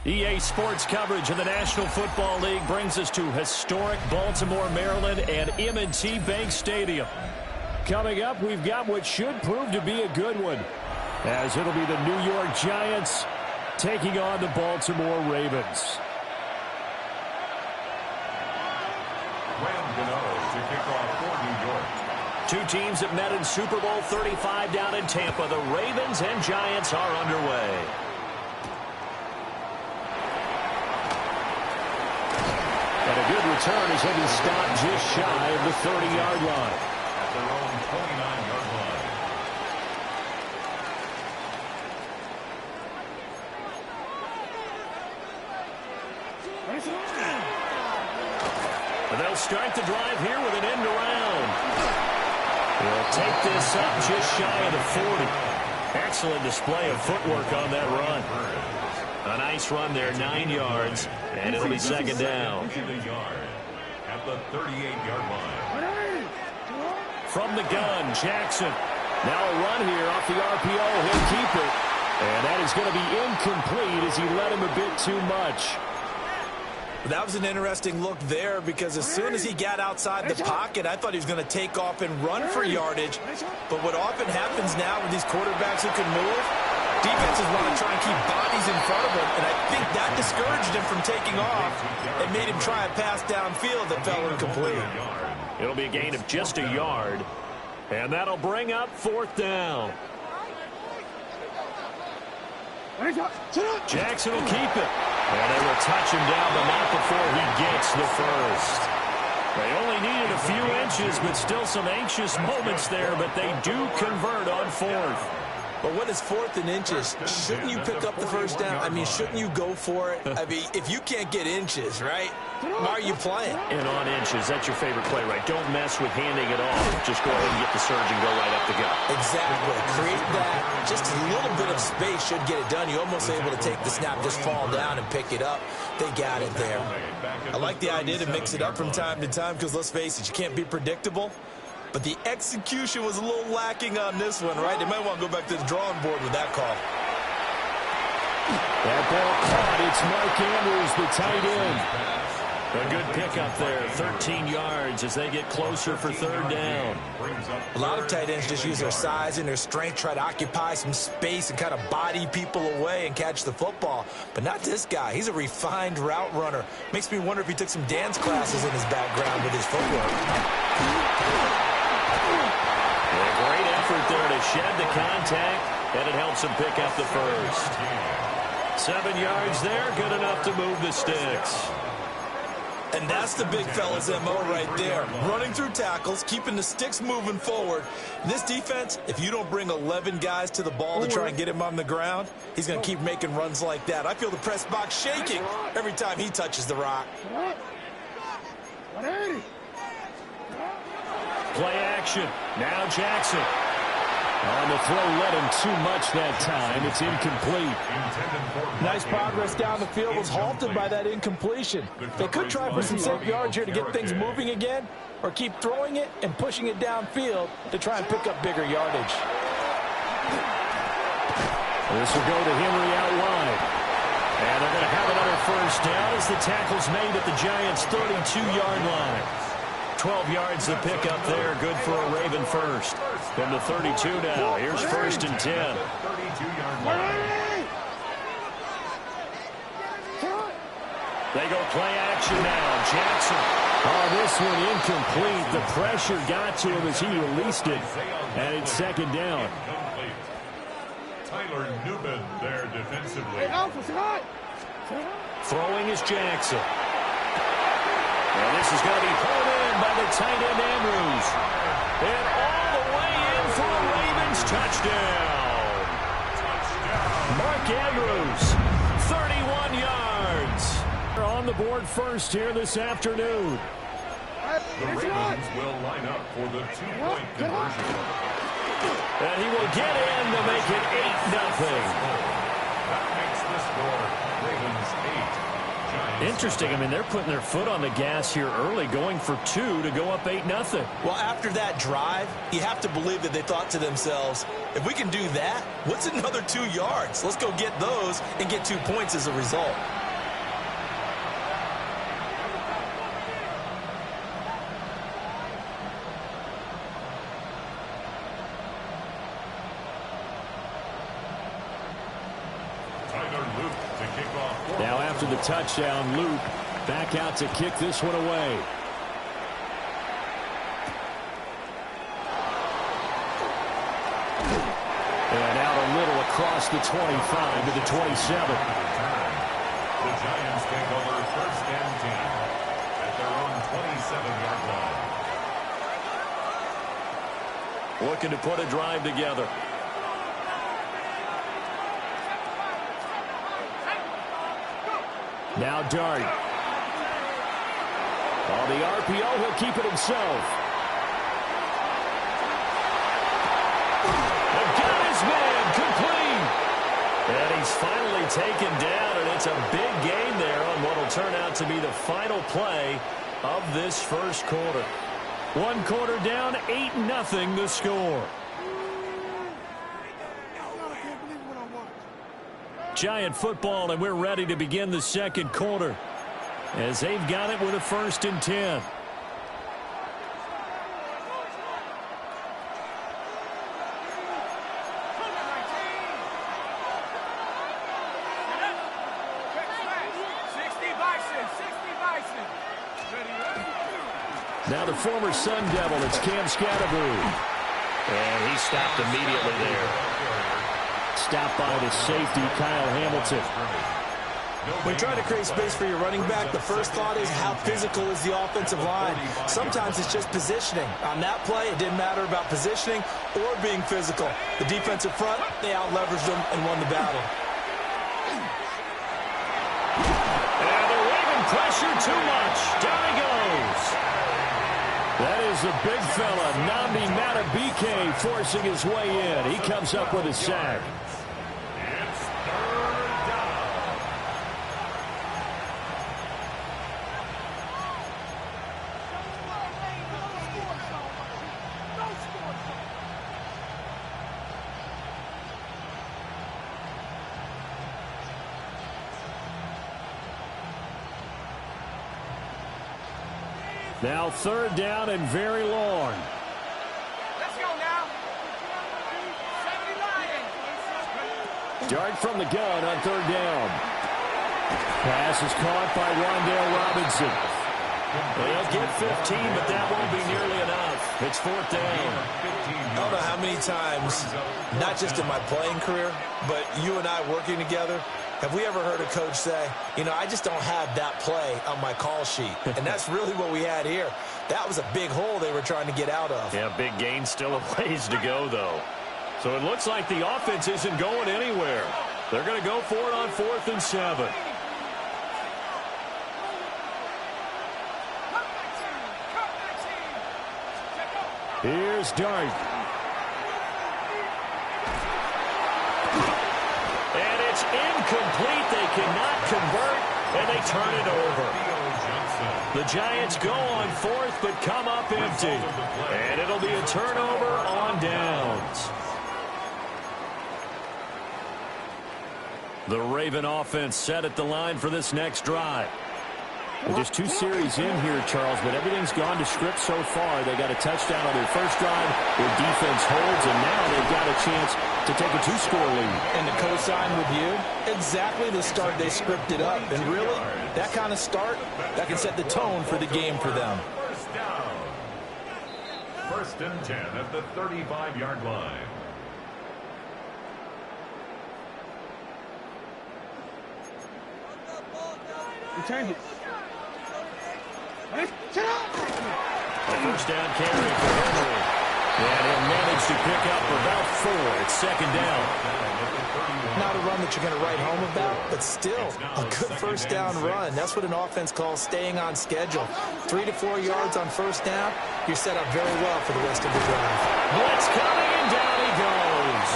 EA Sports coverage of the National Football League brings us to historic Baltimore, Maryland, and M&T Bank Stadium. Coming up, we've got what should prove to be a good one, as it'll be the New York Giants taking on the Baltimore Ravens. To kick off for New York. Two teams that met in Super Bowl 35 down in Tampa. The Ravens and Giants are underway. And a good return as he'll be stopped just shy of the 30-yard line. At their own 29-yard line. And they'll start the drive here with an end around. They'll take this up just shy of the 40. Excellent display of footwork on that run. A nice run there, 9 yards, and it'll be second down. At the 38-yard line. From the gun, Jackson. Now a run here off the RPO. He'll keep it. And that is going to be incomplete as he led him a bit too much. That was an interesting look there because as soon as he got outside the pocket, I thought he was going to take off and run for yardage. But what often happens now with these quarterbacks who can move, defenses want to try and keep bodies in front of him, and I think that discouraged him from taking off and made him try a pass downfield that fell incomplete. It'll be a gain of just a yard, and that'll bring up fourth down. Jackson will keep it. And they will touch him down, but not before he gets the first. They only needed a few inches, but still some anxious moments there, but they do convert on fourth. But when it's 4th and inches, shouldn't you pick up the first down? I mean, shouldn't you go for it? I mean, if you can't get inches, right, why are you playing? And on inches, that's your favorite play, right? Don't mess with handing it off. Just go ahead and get the surge and go right up the gut. Exactly. Create that. Just a little bit of space should get it done. You're almost able to take the snap, just fall down and pick it up. They got it there. I like the idea to mix it up from time to time because, let's face it, you can't be predictable. But the execution was a little lacking on this one, right? They might want to go back to the drawing board with that call. That ball caught. It's Mark Andrews, the tight end. A good pickup there, 13 yards as they get closer for third down. A lot of tight ends just use their size and their strength, try to occupy some space and kind of body people away and catch the football. But not this guy. He's a refined route runner. Makes me wonder if he took some dance classes in his background with his footwork. A great effort there to shed the contact, and it helps him pick up the first. 7 yards there, good enough to move the sticks. And that's the big fella's MO right there. Running through tackles, keeping the sticks moving forward. This defense, if you don't bring 11 guys to the ball to try and get him on the ground, he's going to keep making runs like that. I feel the press box shaking every time he touches the rock. Play action. Now Jackson. On the throw, led him too much that time. It's incomplete. Nice progress down the field was halted by that incompletion. They could try for some safe yards here to get things moving again, or keep throwing it and pushing it downfield to try and pick up bigger yardage. This will go to Henry out wide. And they're going to have another first down as the tackle's made at the Giants' 32-yard line. 12 yards the pickup there, good for a Raven first. From the 32 now, here's first and 10. They go play action now. Jackson. Oh, this one incomplete. The pressure got to him as he released it. And it's second down. Tyler Newman there defensively. Throwing is Jackson. And this is going to be pulled in by the tight end Andrews. And all the way in for a Ravens touchdown. Mark Andrews, 31 yards. They're on the board first here this afternoon. The Ravens will line up for the two-point conversion. And he will get in to make it 8-0. That makes the score Ravens 8. Interesting. I mean, they're putting their foot on the gas here early, going for 2 to go up 8-0. Well, after that drive, you have to believe that they thought to themselves, if we can do that, what's another 2 yards? Let's go get those and get 2 points as a result. after the touchdown. Luke back out to kick this one away. And out a little across the 25 to the 27. The Giants take over first and 10 at their own 27-yard line. Looking to put a drive together. Now Dart. On the RPO, he'll keep it himself. Again, his man complete. And he's finally taken down, and it's a big gain there on what will turn out to be the final play of this first quarter. One quarter down, 8-0 the score. Giant football, and we're ready to begin the second quarter as they've got it with a 1st and 10. Now the former Sun Devil, it's Cam Scatterbroo. And he stopped immediately there. Stopped by the safety, Kyle Hamilton. When trying to create space for your running back, the first thought is how physical is the offensive line. Sometimes it's just positioning. On that play, it didn't matter about positioning or being physical. The defensive front, they out-leveraged them and won the battle. And the Raven pressure too much. Down he goes. That is a big fella, Nnamdi Madubuike, forcing his way in. He comes up with a sack. It's 3rd down. Now 3rd down and very long. Let's go now. 70 Lions. Dart from the gun on 3rd down. Pass is caught by Wan'Dale Robinson. They'll get 15, but that won't be nearly enough. It's 4th down. I don't know how many times, not just in my playing career, but you and I working together, have we ever heard a coach say, you know, I just don't have that play on my call sheet. And that's really what we had here. That was a big hole they were trying to get out of. Yeah, big gain, still a ways to go, though. So it looks like the offense isn't going anywhere. They're going to go for it on 4th and 7. Here's Dart. And it's incomplete. They cannot convert, and they turn it over. The Giants go on 4th, but come up empty. And it'll be a turnover on downs. The Raven offense set at the line for this next drive. Well, just 2 series in here, Charles, but everything's gone to script so far. They got a touchdown on their first drive. Their defense holds, and now they've got a chance to take a 2-score lead. And to co-sign with you, exactly the start they scripted up. And really, that kind of start, that can set the tone for the game for them. 1st down. 1st and 10 at the 35-yard line. Return it. A 1st down carry for Henry. And he'll manage to pick up about 4. It's 2nd down. Not a run that you're going to write home about, but still a good 1st down run. That's what an offense calls staying on schedule. 3 to 4 yards on 1st down, you're set up very well for the rest of the drive. Blitz coming, and down he goes.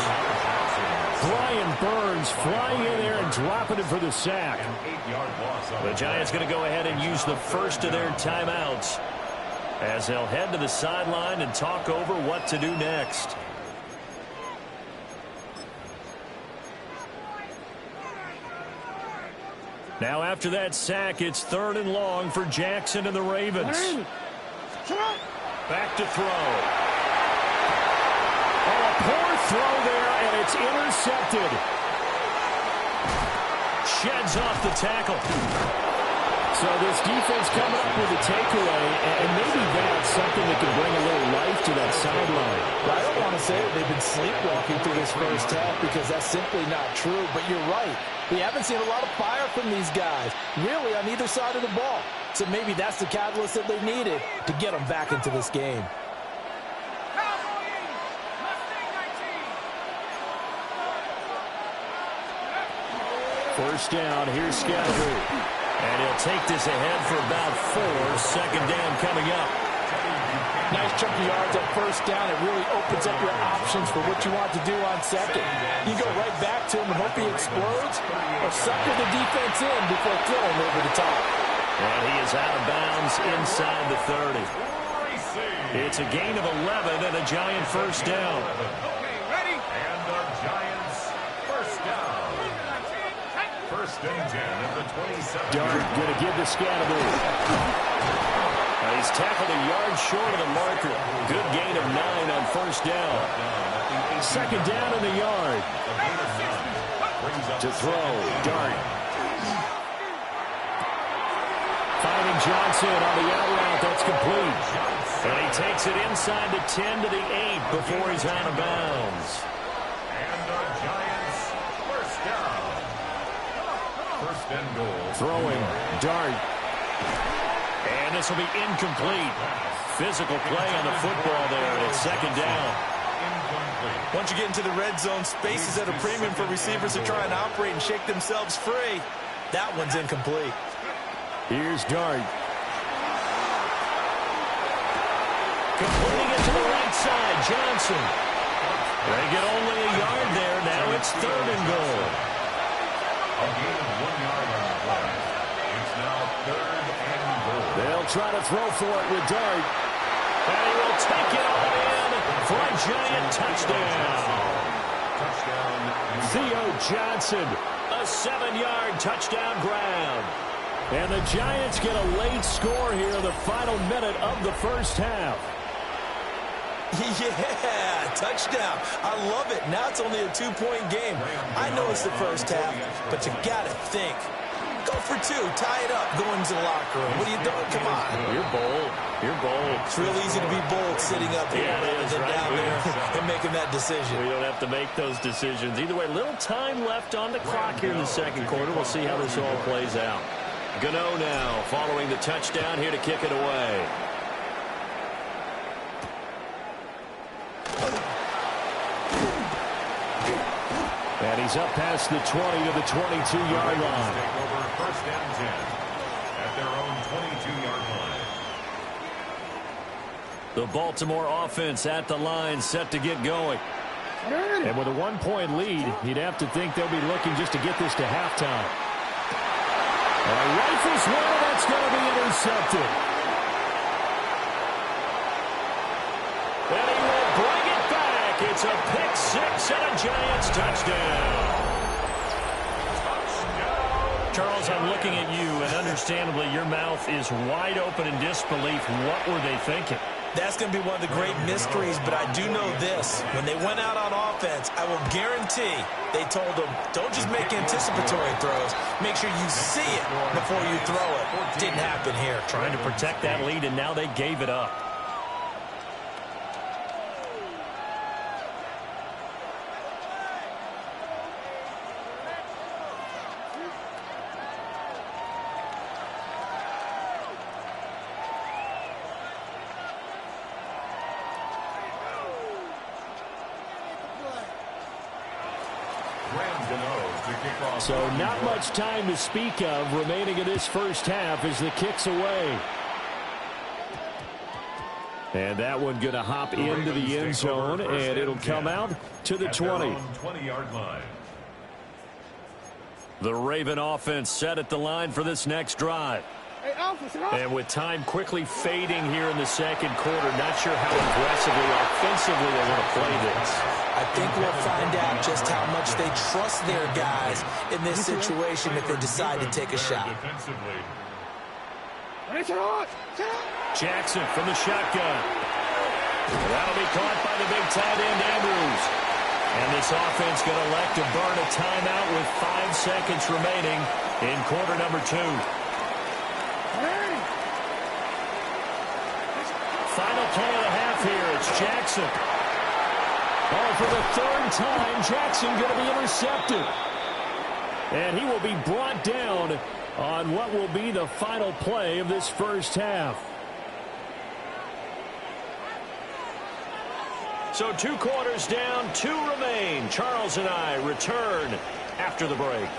Brian Burns flying in there and dropping it for the sack. The Giants going to go ahead and use the first of their timeouts as they'll head to the sideline and talk over what to do next. Now after that sack, it's 3rd and long for Jackson and the Ravens. Back to throw. Oh, a poor throw there, and it's intercepted. sheds off the tackle. So this defense coming up with a takeaway, and maybe that's something that can bring a little life to that sideline. Well, I don't want to say that they've been sleepwalking through this first half because that's simply not true, but you're right. We haven't seen a lot of fire from these guys, really, on either side of the ball. So maybe that's the catalyst that they needed to get them back into this game. First down, here's Scatterby. And he'll take this ahead for about 4. Second down coming up. Nice chunk of yards on first down. It really opens up your options for what you want to do on second. You go right back to him and hope he explodes, or sucker the defense in before throwing over the top. And he is out of bounds inside the 30. It's a gain of 11 and a Giant first down. Okay, ready? And the Giants first down. First and 10 at the 27. Dart going to give the Scatterby. He's tackled a yard short of the marker. Good gain of 9 on first down. Second down in the yard. To throw, Dart. Finding Johnson on the out route. That's complete. And he takes it inside the 10 to the 8 before he's out of bounds. And the Giants first down. First and goal. Throwing, Dart. And this will be incomplete. Physical play on the football there, and it's second down. Once you get into the red zone, space is at a premium for receivers to try and operate and shake themselves free. That one's incomplete. Here's Dart. Completing it to the right side, Johnson. They get only a yard there. Now it's third and goal. A gain of 1 yard on the play. It's now third and goal. They'll try to throw for it with Dart. And he will take it all in for a Giant touchdown. Touchdown. Theo Johnson. A 7-yard touchdown grab. And the Giants get a late score here in the final minute of the first half. Yeah, touchdown. I love it. Now it's only a 2-point game. I know it's the first half, but you got to think. Go for 2. Tie it up. Go into the locker room. What are you doing? Come on. You're bold. You're bold. It's real easy to be bold sitting up here rather than down there and making that decision. We don't have to make those decisions. Either way, little time left on the clock here in the second quarter. We'll see how this all plays out. Gano now following the touchdown here to kick it away. And he's up past the 20 to the 22-yard line. Take over first and 10 at their own 22-yard line. The Baltimore offense at the line, set to get going. And with a 1-point lead, you'd have to think they'll be looking just to get this to halftime. Rifles one, that's going to be intercepted. And he will bring it back. It's a pick 6 and a Giants touchdown. Charles, I'm looking at you, and understandably, your mouth is wide open in disbelief. What were they thinking? That's going to be one of the great mysteries, but I do know this. When they went out on offense, I will guarantee they told them, don't just make anticipatory throws. Make sure you see it before you throw it. Didn't happen here. Trying to protect that lead, and now they gave it up. So not much time to speak of remaining in this first half as the kick's away. And that one going to hop into the end zone, and it'll come out to the 20. 20-yard line. The Raven offense set at the line for this next drive. And with time quickly fading here in the second quarter, not sure how aggressively, offensively they want to play this. I think we'll find out just how much they trust their guys in this situation if they decide to take a shot. Jackson from the shotgun. That'll be caught by the big tight end, Andrews. And this offense going to elect to burn a timeout with 5 seconds remaining in quarter number 2. Final play of the half here. It's Jackson. Oh, for the 3rd time, Jackson going to be intercepted. And he will be brought down on what will be the final play of this first half. So 2 quarters down, 2 remain. Charles and I return after the break.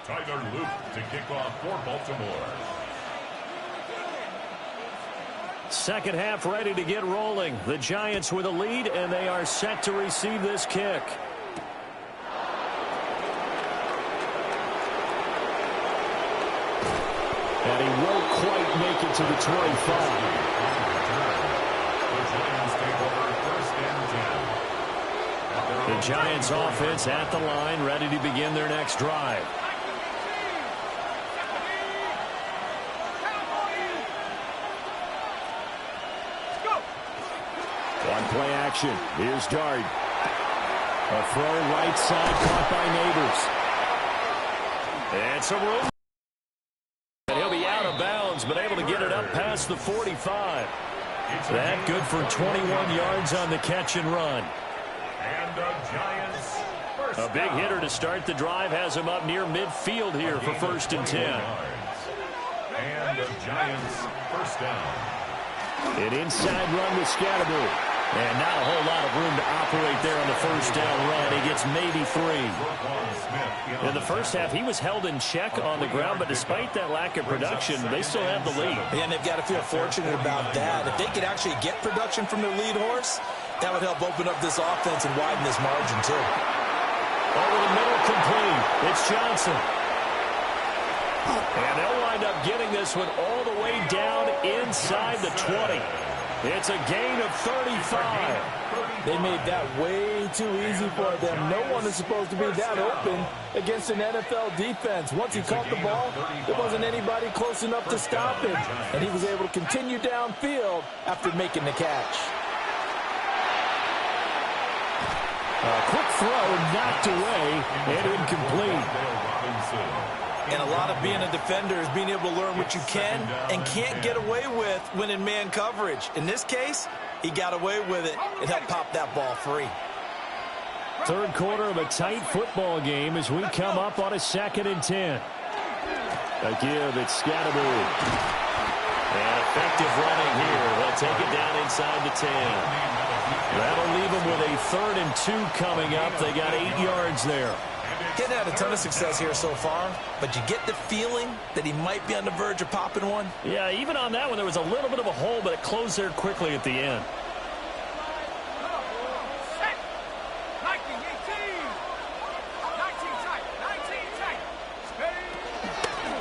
Tyler Luke to kick off for Baltimore. Second half ready to get rolling. The Giants with a lead, and they are set to receive this kick. And he won't quite make it to the 25. The Giants offense at the line, ready to begin their next drive. One play action. Here's Dart. A throw right side caught by Neighbors. And some room. And he'll be out of bounds, but able to get it up past the 45. That good for 21 yards on the catch and run. And the Giants first A big hitter to start the drive has him up near midfield here for 1st and 10. And the Giants first down. An inside run with Scatterbury. And not a whole lot of room to operate there on the first down run. He gets maybe 3. In the first half, he was held in check on the ground, but despite that lack of production, they still have the lead. And they've got to feel fortunate about that. If they could actually get production from their lead horse, that would help open up this offense and widen this margin, too. Over the middle, complete. It's Johnson. And they'll wind up getting this one all the way down inside the 20. It's a gain of 35. They made that way too easy for them. No one is supposed to be that open against an NFL defense. Once he caught the ball, there wasn't anybody close enough to stop him. And he was able to continue downfield after making the catch. A quick throw knocked away and incomplete. And a lot of being a defender is being able to learn what you can and can't get away with when in man coverage. In this case, he got away with it and helped pop that ball free. 3rd quarter of a tight football game as we come up on a 2nd and 10. A give, it's Scatterbury. And effective running here. They'll take it down inside the 10. That'll leave them with a 3rd and 2 coming up. They got 8 yards there. Hadn't had a ton of success here so far, but you get the feeling that he might be on the verge of popping one. Yeah, even on that one, there was a little bit of a hole, but it closed there quickly at the end.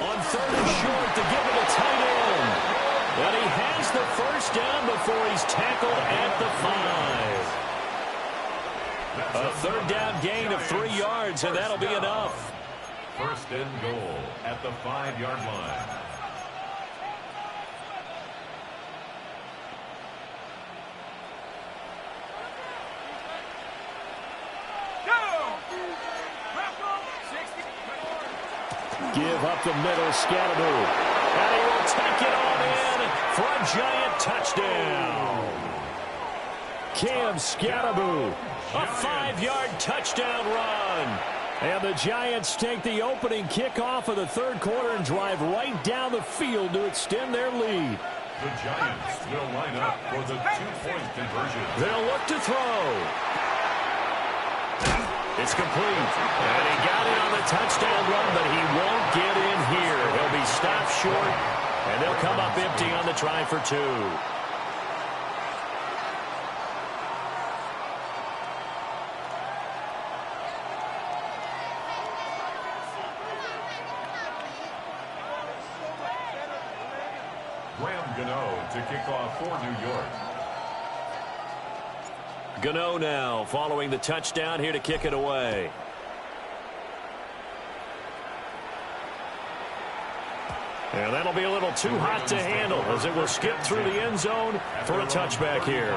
On 3rd and short to give it a tight end. But he has the first down before he's tackled at the 5. A 3rd down gain of 3 yards, and that'll be enough. 1st and goal at the 5-yard line. Give up the middle, Scatterbury. And he will take it on in for a giant touchdown. Cam Scatterbury. A 5-yard touchdown run. And the Giants take the opening kickoff of the 3rd quarter and drive right down the field to extend their lead. The Giants will line up for the 2-point conversion. They'll look to throw. It's complete. And he got in on the touchdown run, but he won't get in here. He'll be stopped short, and they'll come up empty on the try for 2. Gano to kick off for New York. Gano now following the touchdown here to kick it away. And that'll be a little too hot to handle as it will skip through the end zone for a touchback here.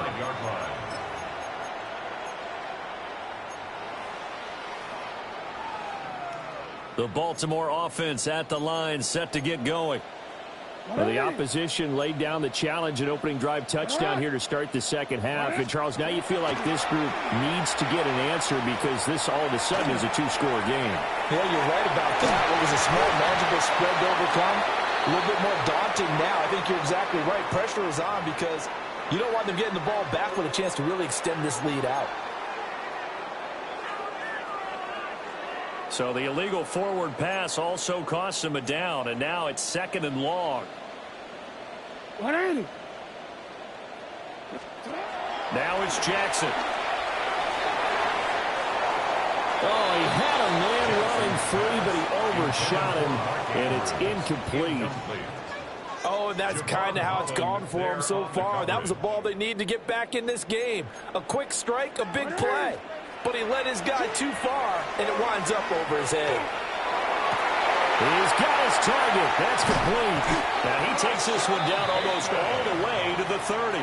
The Baltimore offense at the line, set to get going. Well, the opposition laid down the challenge and opening drive touchdown here to start the second half. And, Charles, now you feel like this group needs to get an answer because this all of a sudden is a two-score game. Yeah, you're right about that. What was a small, manageable spread to overcome? A little bit more daunting now. I think you're exactly right. Pressure is on because you don't want them getting the ball back with a chance to really extend this lead out. So the illegal forward pass also costs him a down, and now it's 2nd and long. Now it's Jackson. Oh, he had a man running free, but he overshot him, and it's incomplete. Oh, and that's kind of how it's gone for him so far. That was a ball they need to get back in this game. A quick strike, a big play. But he led his guy too far, and it winds up over his head. He's got his target. That's complete. Now he takes this one down almost all the way to the 30.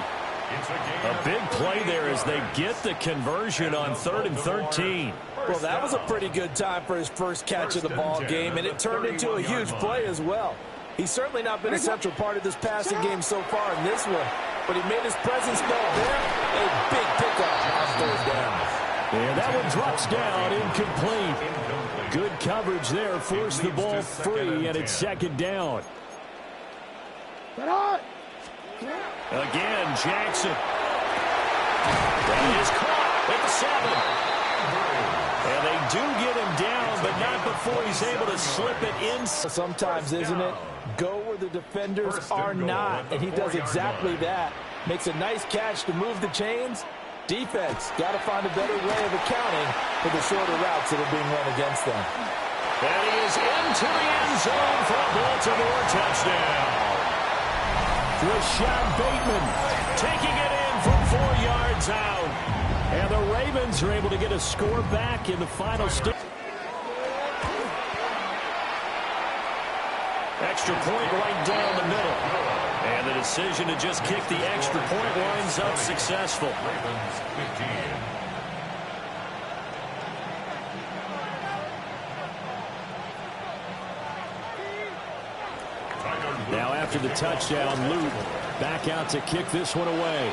A big play there as they get the conversion on 3rd and 13. Well, that was a pretty good time for his first catch of the ball game, and it turned into a huge play as well. He's certainly not been a central part of this passing game so far in this one, but he made his presence felt there. A big pickup on 3rd down. And that one drops down, incomplete. Good coverage there, forced the ball free, and it's 2nd down. Again, Jackson. That is caught at the 7. And they do get him down, but not before he's able to slip it in. Sometimes, isn't it? Go where the defenders are not, and he does exactly that. Makes a nice catch to move the chains. Defense got to find a better way of accounting for the shorter routes that are being run against them. And he is into the end zone for a Baltimore touchdown. Rashad Bateman taking it in from 4 yards out. And the Ravens are able to get a score back in the final stage. Extra point right down the middle. And the decision to just kick the extra point winds up successful. Now after the touchdown, Luke back out to kick this one away.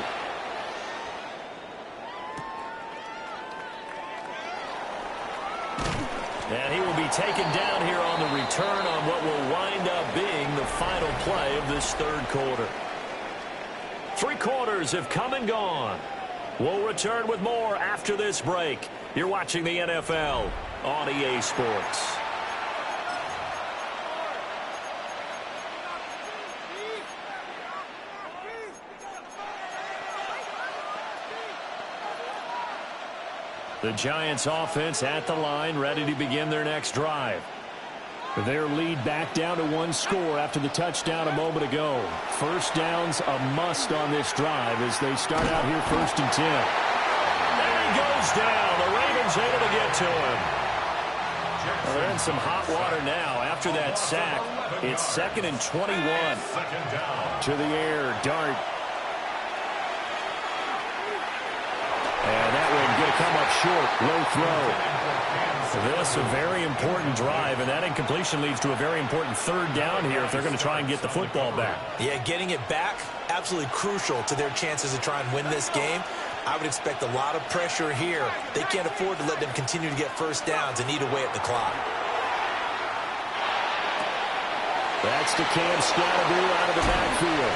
And he will be taken down here on the return on what will wind up being the final play of this 3rd quarter. 3 quarters have come and gone. We'll return with more after this break. You're watching the NFL on EA Sports. The Giants offense at the line, ready to begin their next drive. Their lead back down to 1 score after the touchdown a moment ago. First down's a must on this drive as they start out here 1st and 10. There he goes down. The Ravens able to get to him. Well, they're in some hot water now after that sack. It's 2nd and 21. To the air, Dart. And that one going to come up short. Low throw. This a very important drive, and that incompletion leads to a very important 3rd down here if they're going to try and get the football back. Yeah, getting it back, absolutely crucial to their chances to try and win this game. I would expect a lot of pressure here. They can't afford to let them continue to get first downs and eat away at the clock. That's to Cam Scatterbroo out of the backfield.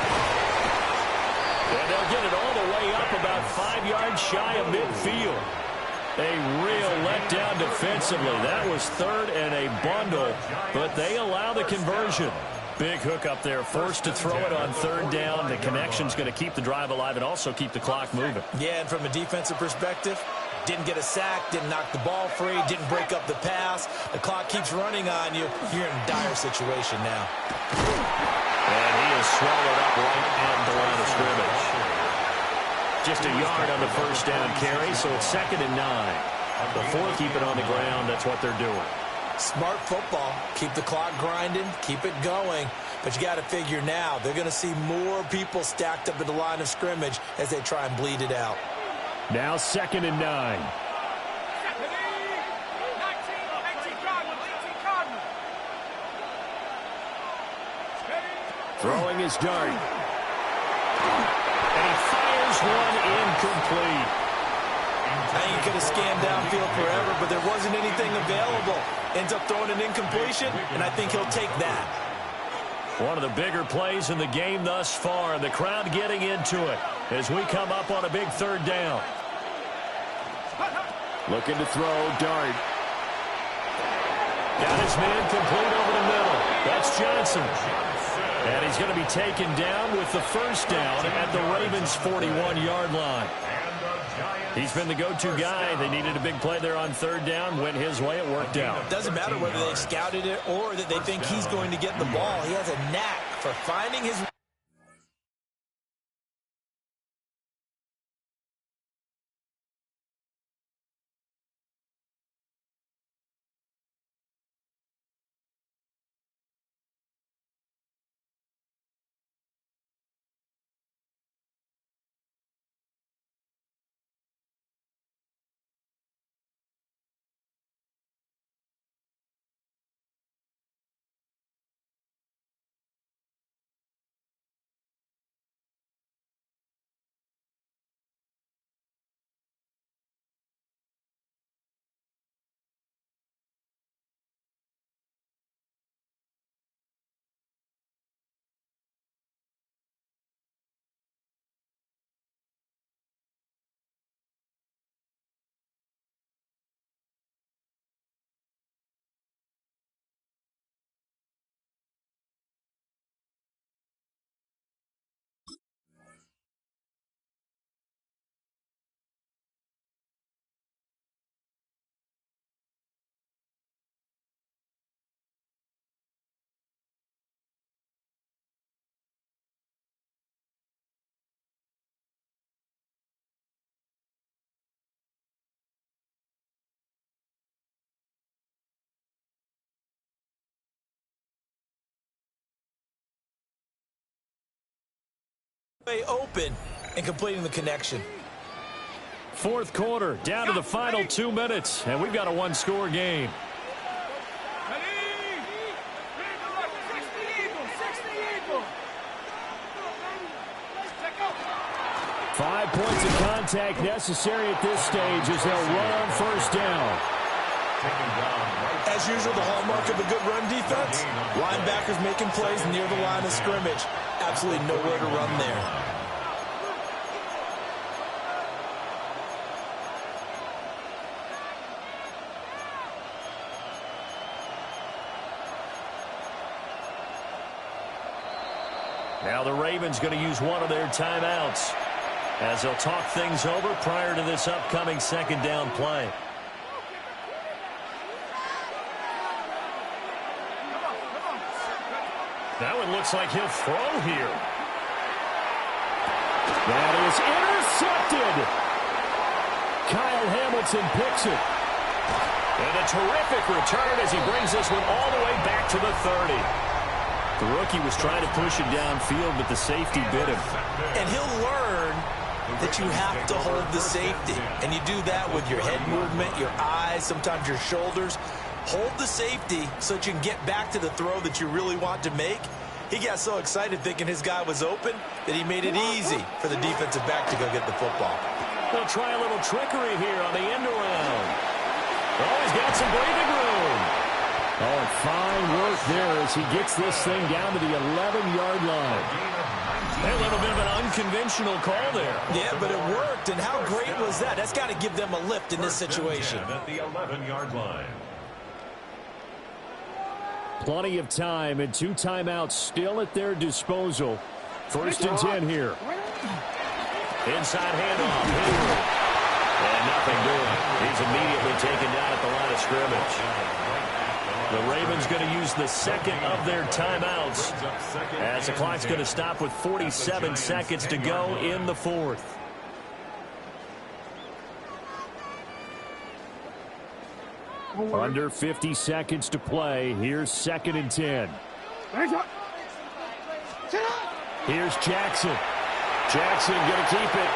And they'll get it all the way up about 5 yards shy of midfield. A real letdown defensively. That was 3rd and a bundle, but they allow the conversion. Big hook up there, forced to throw it on 3rd down. The connection's going to keep the drive alive and also keep the clock moving. Yeah, and from a defensive perspective, didn't get a sack, didn't knock the ball free, didn't break up the pass. The clock keeps running on you. You're in a dire situation now. And he is swallowed up right at the line of scrimmage. Just a yard on the first down carry, so it's 2nd and 9. Before keep it on the ground, that's what they're doing. Smart football. Keep the clock grinding, keep it going. But you got to figure now, they're going to see more people stacked up at the line of scrimmage as they try and bleed it out. Now 2nd and 9. Throwing his dart. And he fires one incomplete. I think he could have scanned downfield forever, but there wasn't anything available. Ends up throwing an incompletion, and I think he'll take that. One of the bigger plays in the game thus far. The crowd getting into it as we come up on a big 3rd down. Looking to throw, dart. Got his man complete over the middle. That's Johnson. And he's going to be taken down with the first down at the Ravens' 41-yard line. He's been the go-to guy. They needed a big play there on 3rd down. Went his way. It worked out. Doesn't matter whether they scouted it or that they think he's going to get the ball. He has a knack for finding his... open and completing the connection. 4th quarter, down to the final 2 minutes, and we've got a 1-score game. 5 points of contact necessary at this stage as they'll run on 1st down. As usual, the hallmark of a good run defense, linebackers making plays near the line of scrimmage. Absolutely nowhere to run there. Now the Ravens going to use one of their timeouts as they'll talk things over prior to this upcoming 2nd down play. That one looks like he'll throw here. That is intercepted. Kyle Hamilton picks it. And a terrific return as he brings this one all the way back to the 30. The rookie was trying to push it downfield, but the safety bit him. And he'll learn that you have to hold the safety. And you do that with your head movement, your eyes, sometimes your shoulders. Hold the safety so that you can get back to the throw that you really want to make. He got so excited thinking his guy was open that he made it easy for the defensive back to go get the football. They'll try a little trickery here on the end around. Oh, he's got some breathing room. Oh, fine work there as he gets this thing down to the 11-yard line. A little bit of an unconventional call there. Yeah, but it worked, and how great was that? That's got to give them a lift in this situation. At the 11-yard line. Plenty of time and 2 timeouts still at their disposal. 1st and 10 here. Inside handoff. And nothing doing. He's immediately taken down at the line of scrimmage. The Ravens going to use the second of their timeouts as the clock's going to stop with 47 seconds to go in the fourth. Under 50 seconds to play. Here's 2nd and 10. Here's Jackson. Jackson going to keep it.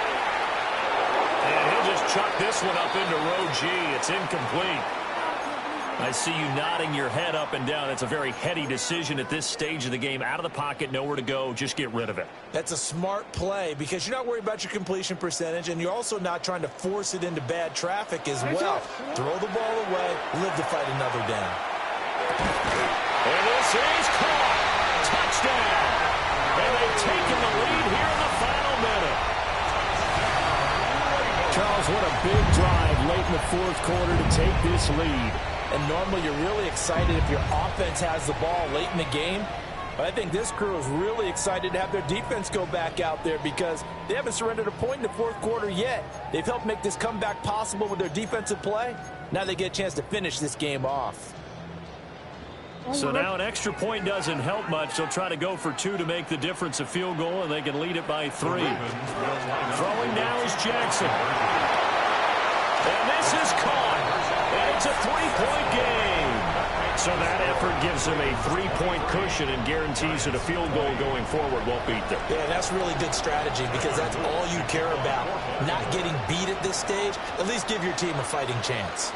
And he'll just chuck this one up into row G. It's incomplete. I see you nodding your head up and down. It's a very heady decision at this stage of the game. Out of the pocket, nowhere to go. Just get rid of it. That's a smart play because you're not worried about your completion percentage, and you're also not trying to force it into bad traffic as well. Throw the ball away, live to fight another down. And this is caught. Touchdown. And they've taken the lead here in the final minute. Charles, what a big drive late in the fourth quarter to take this lead. And normally you're really excited if your offense has the ball late in the game. But I think this crew is really excited to have their defense go back out there because they haven't surrendered a point in the fourth quarter yet. They've helped make this comeback possible with their defensive play. Now they get a chance to finish this game off. So now an extra point doesn't help much. They'll try to go for 2 to make the difference a field goal, and they can lead it by 3. Throwing now is Jackson. And this is caught. And it's a 3-point game. So that effort gives them a 3-point cushion and guarantees that a field goal going forward won't beat them. Yeah, that's really good strategy because that's all you care about. Not getting beat at this stage. At least give your team a fighting chance.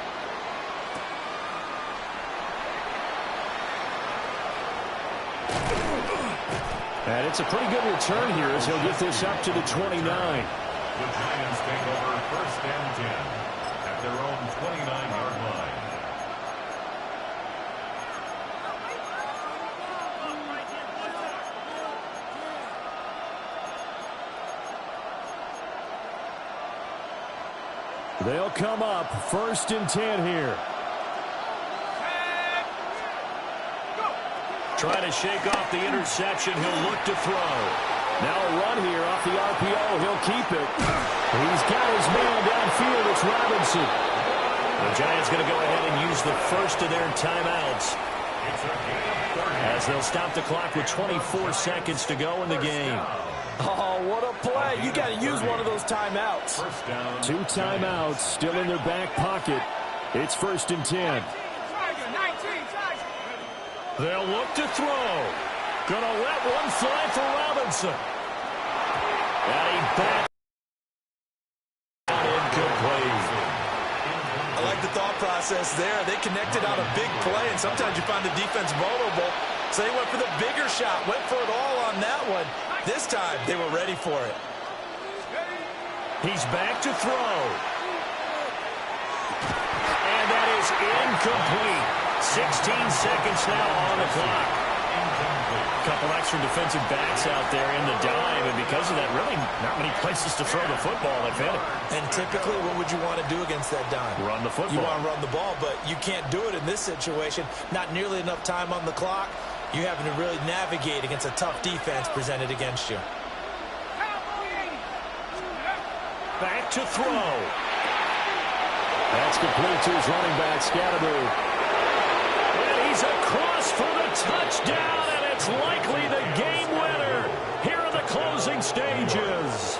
And it's a pretty good return here as he'll get this up to the 29. The Giants take over 1st and 10 at their own 29-yard line. They'll come up 1st and 10 here. Trying to shake off the interception. He'll look to throw. Now a run here off the RPO. He'll keep it. He's got his man downfield. It's Robinson. The Giants going to go ahead and use the first of their timeouts as they'll stop the clock with 24 seconds to go in the game. Oh, what a play. You got to use one of those timeouts. 2 timeouts still in their back pocket. It's 1st and 10. They'll look to throw. Gonna let one fly for Robinson. And he back. Incomplete. I like the thought process there. They connected on a big play, and sometimes you find the defense vulnerable. So they went for the bigger shot, went for it all on that one. This time, they were ready for it. He's back to throw. And that is incomplete. 16 seconds now on the clock. A couple extra defensive backs out there in the dime, and because of that, really not many places to throw the football, if any. And typically, what would you want to do against that dime? Run the football. You want to run the ball, but you can't do it in this situation. Not nearly enough time on the clock. You having to really navigate against a tough defense presented against you. Back to throw. That's complete to his running back, Scatterby. He's across for the touchdown, and it's likely the game winner here in the closing stages.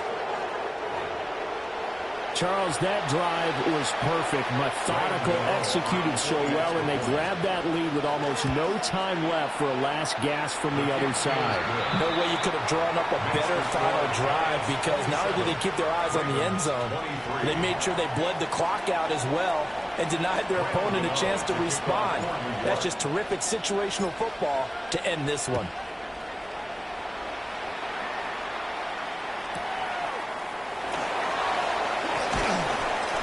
Charles, that drive was perfect, methodical, executed so well, and they grabbed that lead with almost no time left for a last gasp from the other side. No way you could have drawn up a better final drive because not only did they keep their eyes on the end zone, they made sure they bled the clock out as well and denied their opponent a chance to respond. That's just terrific situational football to end this one.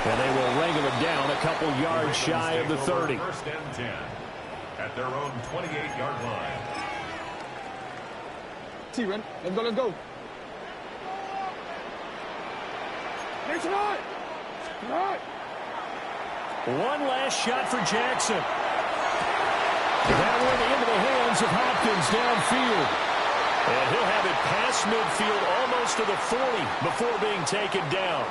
And they will wrangle it down a couple yards shy of the 30. 1st and 10 at their own 28-yard line. T-Ren, let's go. Next right. Right. One last shot for Jackson. That went into the hands of Hopkins downfield. And he'll have it past midfield almost to the 40 before being taken down.